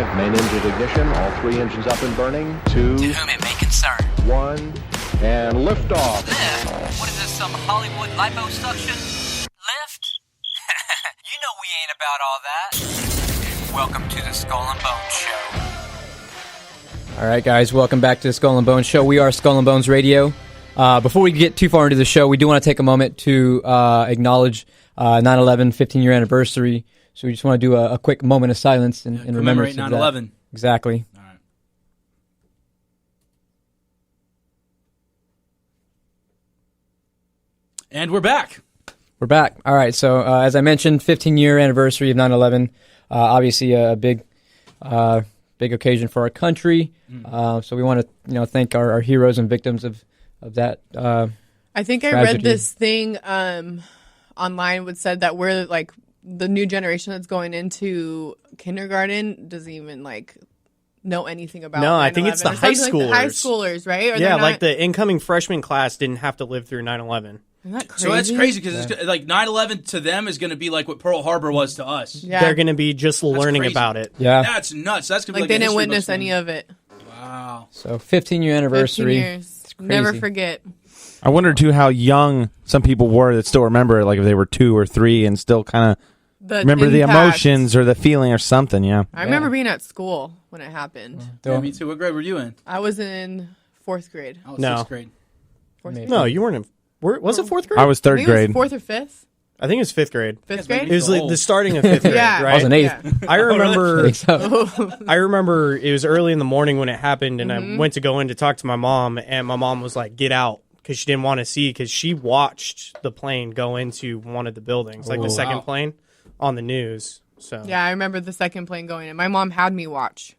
5, main engine ignition, all 3 engines up and burning. 2, to whom it may concern. 1, and liftoff. Lift? What is this, some Hollywood liposuction? Lift? You know we ain't about all that. Welcome to the Skull and Bones Show. All right, guys, welcome back to the Skull and Bones Show. We are Skull and Bones Radio. Before we get too far into the show, we do want to take a moment to acknowledge 9/11 15-year anniversary. So we just want to do a quick moment of silence in remembrance of 9/11. that. Exactly. All right. And we're back. We're back. All right, so as I mentioned, 15-year anniversary of 9/11. Obviously a big occasion for our country. So we want to thank our heroes and victims of that I think I tragedy. read this thing online which said that we're like the new generation that's going into kindergarten doesn't even like know anything about. No, I think it's the 9/11 or high something. schoolers. High schoolers, right? Or Yeah, they're like not, the incoming freshman class didn't have to live through 9/11. Isn't that crazy? So that's crazy because it's like 9/11 to them is going to be like what Pearl Harbor was to us. Yeah. They're going to be just learning crazy. about it. Yeah. That's nuts. That's going to be Like they a didn't history witness book any thing. of it. Wow. So 15-year 15 anniversary. years. It's crazy. Never forget. I wonder, too, how young some people were that still remember it, like if they were 2 or 3 and still kind of remember the impact. emotions or the feeling or something, yeah. I remember being at school when it happened. Yeah, me too. What grade were you in? I was in 4th grade. I was No. 6th grade. Fourth grade? No, you weren't in... Was it 4th grade? I was I 3rd think it grade. was 4th or 5th? I think it was 5th grade. 5th maybe grade? It was like the starting of 5th grade, Yeah. right? I was in 8th. Yeah. I remember... I think so. I remember it was early in the morning when it happened, and I went to go in to talk to my mom, and my mom was like, "Get out," because she didn't want to see, because she watched the plane go into one of the buildings, like the second Wow. plane, on the news. So Yeah, I remember the second plane going in. My mom had me watch.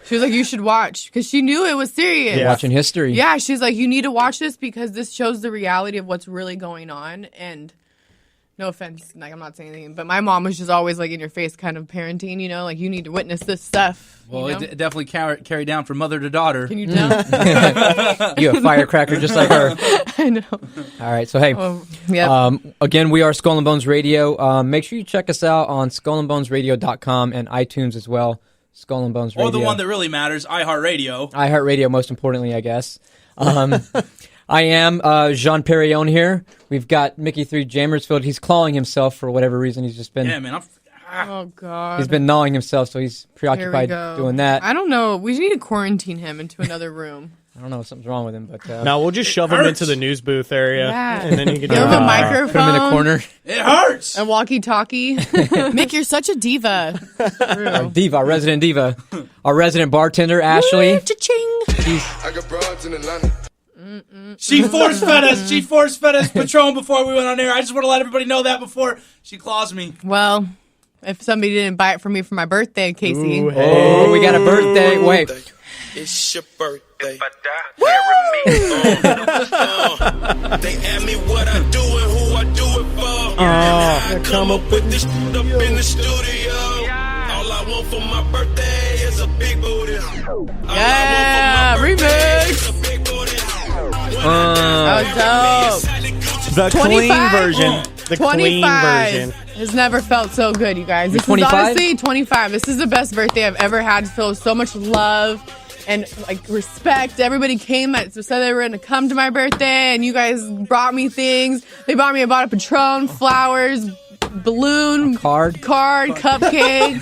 She was like, you should watch, because she knew it was serious. Yeah. Watching history. Yeah, she's like, you need to watch this because this shows the reality of what's really going on. And no offense, like I'm not saying anything, but my mom was just always like in your face kind of parenting, like you need to witness this stuff. Well, you know? it definitely carried down from mother to daughter. Can you tell? You a firecracker just like her. I know. All right, so hey, Yeah. again, we are Skull and Bones Radio. Make sure you check us out on skullandbonesradio.com and iTunes as well. Skull and Bones Radio. Or the one that really matters, iHeartRadio. iHeartRadio, most importantly, I guess. I am Jean Perrion here. We've got Mickey through Jamersfield. He's clawing himself for whatever reason. He's just been Yeah, man. Oh, God. he's been gnawing himself, so he's Here we preoccupied go. doing that. I don't know. We need to quarantine him into another room. I don't know if something's wrong with him, but now we'll just shove him hurts. into the news booth area, Yeah. and then he can Give him a microphone. put him in the corner. It hurts. A walkie-talkie. Mick, you're such a diva. True. Diva, our resident diva, our resident bartender, Ashley. Cha-ching. I got broads in Atlanta. She force fed us. She force fed us Patron before we went on air. I just want to let everybody know that before she claws me. Well, if somebody didn't buy it for me for my birthday, Casey. Ooh, Oh, we got a birthday. Wait, It's your birthday. If I die, bury me. They ask me what I do and who I do it for. I come up with this shit up in the studio. All I want for my birthday is a big booty. Yeah, remix. That was dope. the clean 25? version. The clean 25 version. has never felt so good, you guys. This is 25? honestly 25. This is the best birthday I've ever had. It feels so much love and like respect. Everybody came said they were going to come to my birthday, and you guys brought me things. They bought me a bottle of Patron, flowers, balloon, card, cupcake.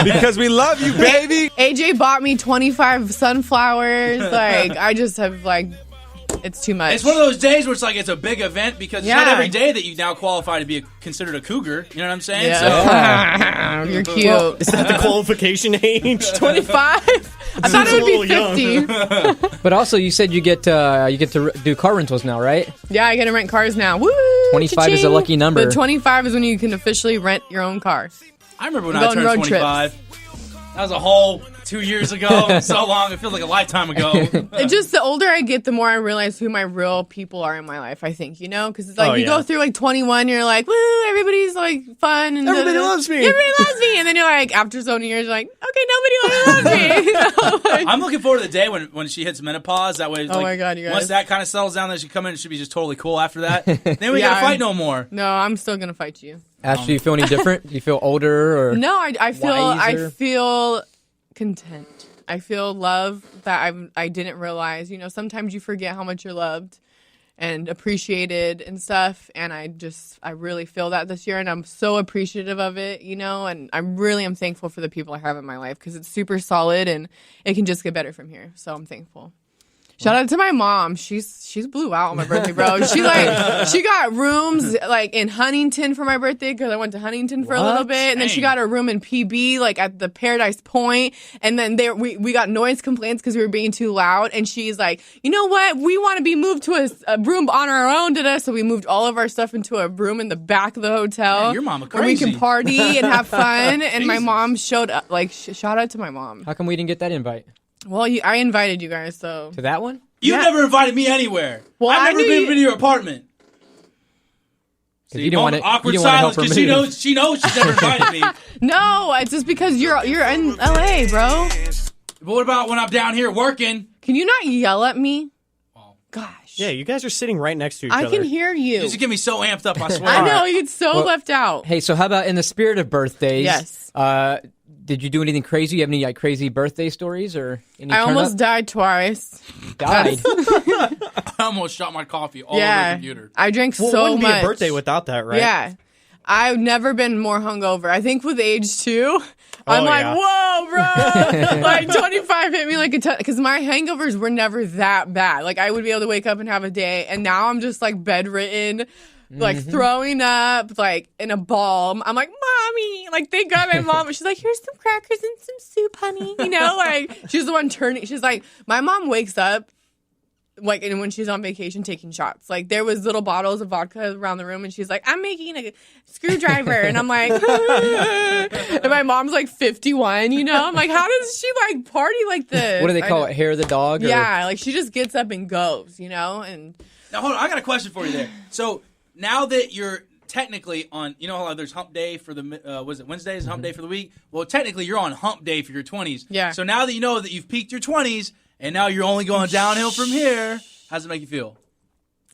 Because we love you, baby. AJ bought me 25 sunflowers. Like, I just have it's too much. It's one of those days where it's like it's a big event because it's not Yeah. every day that you now qualify to be considered a cougar. You know what I'm saying? Yeah. You're cute. Is that the qualification age? 25? I thought it would be 50. But also, you said you get to do car rentals now, right? Yeah, I get to rent cars now. Woo! 25 is a Cha-ching. lucky number. But 25 is when you can officially rent your own car. I remember when Go I on turned road 25. That was a whole 2 years ago. So long. It feels like a lifetime ago. It just, the older I get, the more I realize who my real people are in my life, I think, Because it's like, you go through 21, you're like, woo, everybody's fun. And Everybody loves me. Everybody loves me. And then you're like, after so many years, you're like, okay, nobody loves me. I'm looking forward to the day when she hits menopause. That way, Oh my God, you guys. once that kind of settles down, then she come in and should be just totally cool after that. Then we gotta fight no more. No, I'm still going to fight you. Ash, do you feel any different? Do you feel older or No, I wiser? feel content. I feel love that I didn't realize. You know, sometimes you forget how much you're loved and appreciated and stuff. And I really feel that this year, and I'm so appreciative of it, you know, and I really am thankful for the people I have in my life because it's super solid and it can just get better from here. So I'm thankful. Shout out to my mom. She's blew out on my birthday, bro. She got rooms like in Huntington for my birthday because I went to Huntington for a little bit, and then she got a room in PB like at the Paradise Point, and then we got noise complaints because we were being too loud, and she's like, you know what? We want to be moved to a room on our own today, so we moved all of our stuff into a room in the back of the hotel. Man, your mama crazy. Where we can party and have fun. And my mom showed up. Like shout out to my mom. How come we didn't get that invite? Well, I invited you guys, so. To that one? You never invited me anywhere. Well, I've never been to your apartment. You didn't want to. Awkward silence because she knows she's never invited me. No, it's just because you're in LA, bro. But what about when I'm down here working? Can you not yell at me? Gosh. Yeah, you guys are sitting right next to each other. I can hear you. You just get me so amped up, I swear. I know, you get so left out. Hey, so how about in the spirit of birthdays? Yes. Did you do anything crazy? You have any like crazy birthday stories or any I almost died twice. Died? I almost shot my coffee all over the computer. I drank Well, so it wouldn't much. be a birthday without that, right? Yeah. I've never been more hungover. I think with age 2, I'm like, whoa, bro. Like 25 hit me like a ton. Because my hangovers were never that bad. Like I would be able to wake up and have a day. And now I'm just like bedridden, like throwing up, like in a ball. I'm like, mommy. Like thank God my mom. She's like, here's some crackers and some soup, honey. You know, like she's the one turning. She's like, my mom wakes up. Like, and when she's on vacation taking shots, like there was little bottles of vodka around the room, and she's like, "I'm making a screwdriver," and I'm like, and my mom's like 51, you know. I'm like, how does she like party like this? What do they call it? Hair of the dog? Or? Yeah, like she just gets up and goes, you know. And now hold on, I got a question for you there. So now that you're technically on, you know how there's hump day for the was it Wednesday is hump day for the week? Well, technically you're on hump day for your 20s. Yeah. So now that you know that you've peaked your 20s. And now you're only going downhill from here. How does it make you feel?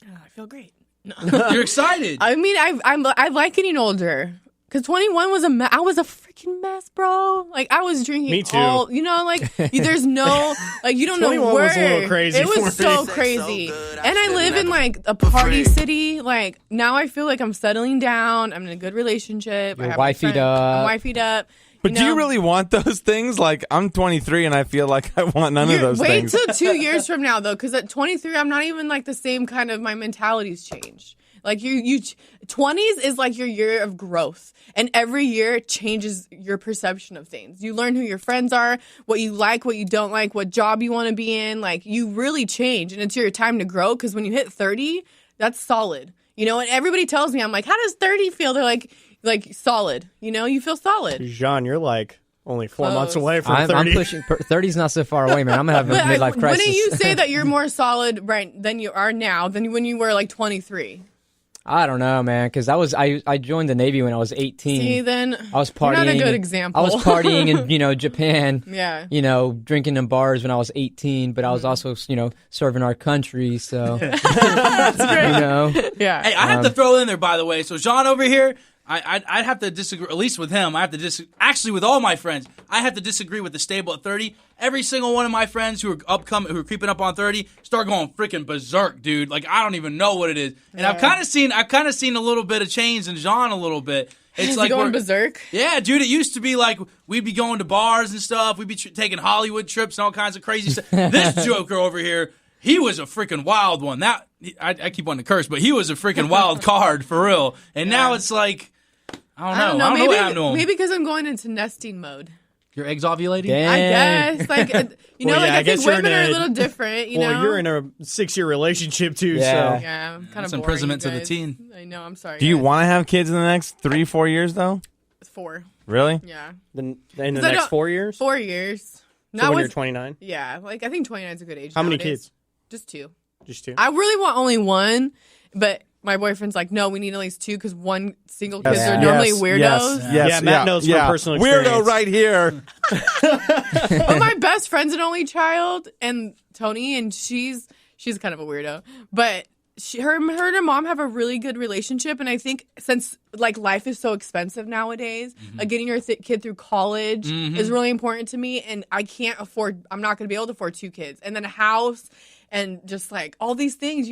I feel great. You're excited. I mean, I like getting older. Because 21 was I was a freaking mess, bro. Like, I was drinking Me too. all, you know, like, there's no, like, you don't know 21 where. was a little crazy It was for so me. crazy. And I live in, like, a party city. Like, now I feel like I'm settling down. I'm in a good relationship. You're I have my wifeyed friend. up. I'm wifeyed up. But do you really want those things? Like, I'm 23 and I feel like I want none of those things. Wait till 2 years from now, though, because at 23, I'm not even like the same kind of, my mentality's changed. Like you 20s is like your year of growth, and every year changes your perception of things. You learn who your friends are, what you like, what you don't like, what job you want to be in. Like you really change, and it's your time to grow. Because when you hit 30, that's solid, you know. And everybody tells me, I'm like, how does 30 feel? They're like solid, you know. You feel solid. Jean, you're like only 4 Close. months away from 30. I'm pushing. 30's not so far away, man. I'm gonna have a midlife crisis. Wouldn't you say that you're more solid right than you are now than when you were like 23? I don't know, man, because I joined the Navy when I was 18. See, then I was partying. You're not a good example. I was partying in Japan. Yeah. Drinking in bars when I was 18, but I was also serving our country. So That's great. Yeah. Hey, I have to throw in there, by the way. So Jean over here, I'd have to disagree, at least with him. I have to disagree. Actually, with all my friends, I have to disagree with the stable at 30. Every single one of my friends who are creeping up on 30, start going freaking berserk, dude. Like I don't even know what it is. And I've kind of seen a little bit of change in Jean a little bit. It's like going berserk. Yeah, dude. It used to be like we'd be going to bars and stuff. We'd be taking Hollywood trips and all kinds of crazy stuff. This Joker over here, he was a freaking wild one. I keep wanting to curse, but he was a freaking wild card for real. And now it's like. I don't know. I don't know what happened to him. Maybe because I'm going into nesting mode. Your eggs ovulating? Damn. I guess. Like, I think women are a little different, you know? Well, you're in a 6-year relationship, too, Yeah. so. Yeah, I'm kind That's of imprisonment to the guys. teen. I know, I'm sorry. Do you guys. want to have kids in the next 3-4 years, though? 4. Really? Yeah. In the I next don't- 4 years? 4 years. So Not when with, you're 29? Yeah, like I think 29 is a good age. How many nowadays. kids? Just 2. Just 2? I really want only 1, but my boyfriend's like, no, we need at least 2 because 1 single kids Yes. are normally Yes. weirdos. Yes. Yeah, Matt knows from personal Weirdo experience. right here. But my best friend's an only child, and Tony, and she's kind of a weirdo, but her and her mom have a really good relationship, and I think since like life is so expensive nowadays, like getting your kid through college is really important to me, and I'm not going to be able to afford 2 kids, and then a house, and just like all these things,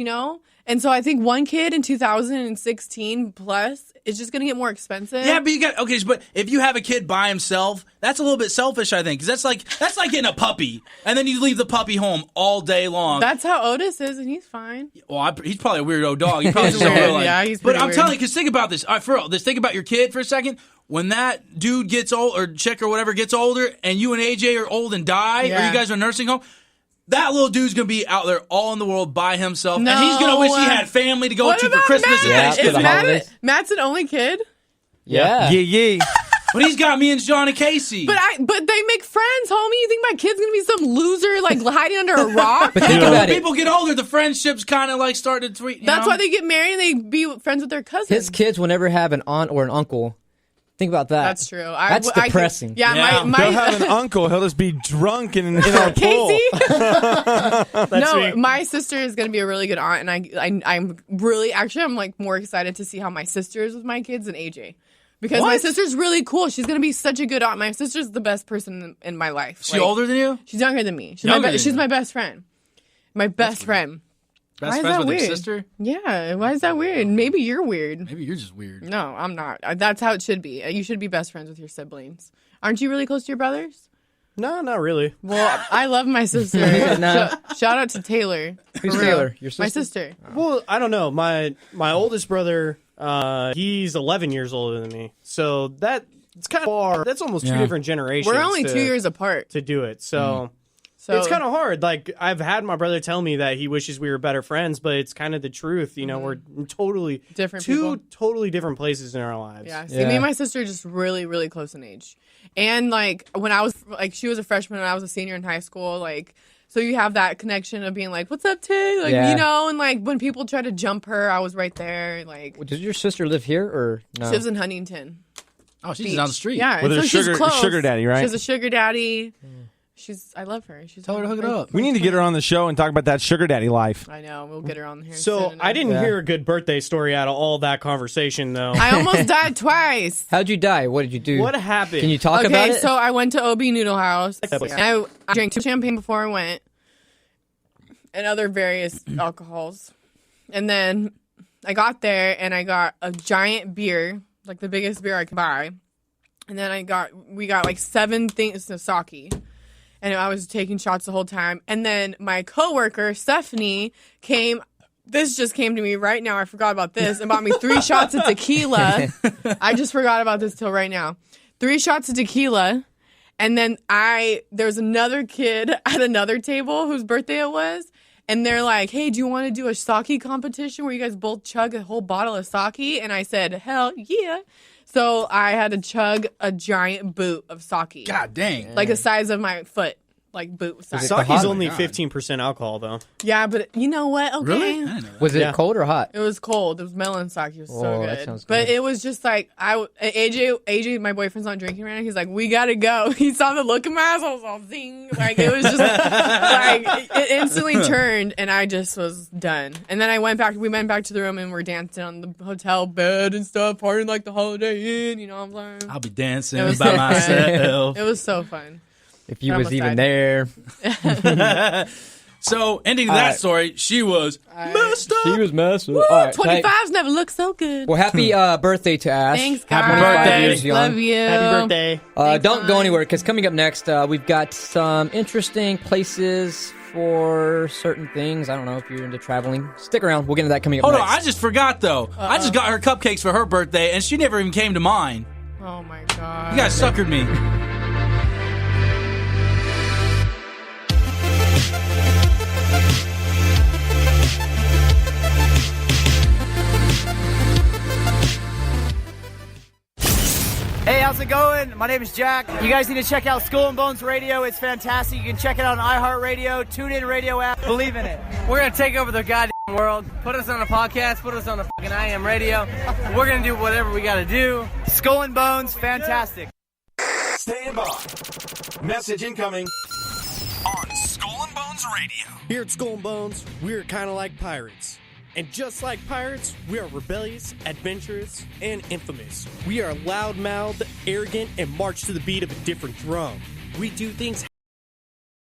And so I think 1 kid in 2016 plus is just going to get more expensive. Yeah, but if you have a kid by himself, that's a little bit selfish, I think, because that's like getting a puppy, and then you leave the puppy home all day long. That's how Otis is, and he's fine. Well, he's probably a weirdo dog. He probably just don't realize. Yeah, he's But pretty I'm weird. telling you, because think about this. All right, for real, just think about your kid for a second. When that dude gets old, or chick or whatever gets older, and you and AJ are old and die, or you guys are in a nursing home, that little dude's going to be out there all in the world by himself, and he's going to wish he had family to go to for Christmas and Thanksgiving. Matt's an only kid? Yeah. Yeah. But he's got me and John and Casey. But they make friends, homie. You think my kid's going to be some loser, like, hiding under a rock? But think about when people get older, the friendships kind of, like, start to tweet. That's why they get married and they be friends with their cousins. His kids will never have an aunt or an uncle. Think about that. That's true. That's depressing. My He'll have an uncle. He'll just be drunk in our pool. No, my sister is going to be a really good aunt, and I'm really, actually, I'm like more excited to see how my sister is with my kids than AJ. Because my sister's really cool. She's going to be such a good aunt. My sister's the best person in my life. She older than you? She's younger than me. She's my best friend. My best friend. Best friends with your sister? Yeah. Why is that weird? Maybe you're weird. Maybe you're just weird. No, I'm not. That's how it should be. You should be best friends with your siblings. Aren't you really close to your brothers? No, not really. Well, I love my sister. Shout out to Taylor. Who's Taylor? Your sister? My sister. Well, I don't know. My oldest brother, he's 11 years older than me. So it's kind of far. That's almost 2 different generations. We're only 2 years apart. To do it. So it's kind of hard. Like, I've had my brother tell me that he wishes we were better friends, but it's kind of the truth. We're totally different totally different places in our lives. Yeah. See, me and my sister are just really, really close in age. And, like, when I was, like, she was a freshman and I was a senior in high school, like, so you have that connection of being like, what's up, Tay? Like, and, like, when people try to jump her, I was right there, like. Does your sister live here, or no? She lives in Huntington. Oh, she's down the street. Yeah. With a sugar daddy, right? She has a sugar daddy. I love her. Tell her to hook it up. We need to get her on the show and talk about that sugar daddy life. I know. We'll get her on here. So I didn't hear a good birthday story out of all that conversation, though. I almost died twice. How'd you die? What did you do? What happened? Can you talk about it? Okay, so I went to OB Noodle House. And I drank 2 champagne before I went. And other various alcohols. And then I got there and I got a giant beer, like the biggest beer I could buy. And then we got like 7 things of sake. And I was taking shots the whole time. And then my coworker, Stephanie, came. This just came to me right now. I forgot about this. And bought me 3 shots of tequila. I just forgot about this till right now. 3 shots of tequila. And then there was another kid at another table whose birthday it was. And they're like, hey, do you want to do a sake competition where you guys both chug a whole bottle of sake? And I said, hell yeah. So I had to chug a giant boot of sake. God dang. Like the size of my foot. Like boot size. Sake's only 15% alcohol, though. Yeah, but you know what? Okay. Really? I didn't know that. Was it cold or hot? It was cold. It was melon sake. It was so Oh, good. that sounds But good. it was just like, AJ, my boyfriend's not drinking right now. He's like, we got to go. He saw the look in my eyes. I was all zing. Like, it was just like, it instantly turned and I just was done. And then we went back to the room and we're dancing on the hotel bed and stuff, partying like the Holiday Inn. You know what I'm saying? I'll be dancing It was by so myself. It was so fun. If you I was almost even died. there. So, ending that story, she was messed up. She was messed up. Woo, All right, 25s never look so good. well, happy birthday to Ash. Thanks, guys. Happy birthday. Love you. Happy birthday. Don't go anywhere, because coming up next, we've got some interesting places for certain things. I don't know if you're into traveling. Stick around. We'll get into that coming up Hold next. on, I just forgot, though. I just got her cupcakes for her birthday, and she never even came to mine. Oh, my God. You guys suckered me. Hey, how's it going? My name is Jack. You guys need to check out Skull and Bones Radio. It's fantastic. You can check it out on iHeartRadio, TuneIn Radio app. Believe in it. We're going to take over the goddamn world. Put us on a podcast. Put us on the fucking IM radio. We're going to do whatever we got to do. Skull and Bones, fantastic. Stand by. Message incoming. On Skull and Bones Radio. Here at Skull and Bones, we're kind of like pirates. And just like pirates, we are rebellious, adventurous, and infamous. We are loud-mouthed, arrogant, and march to the beat of a different drum. We do things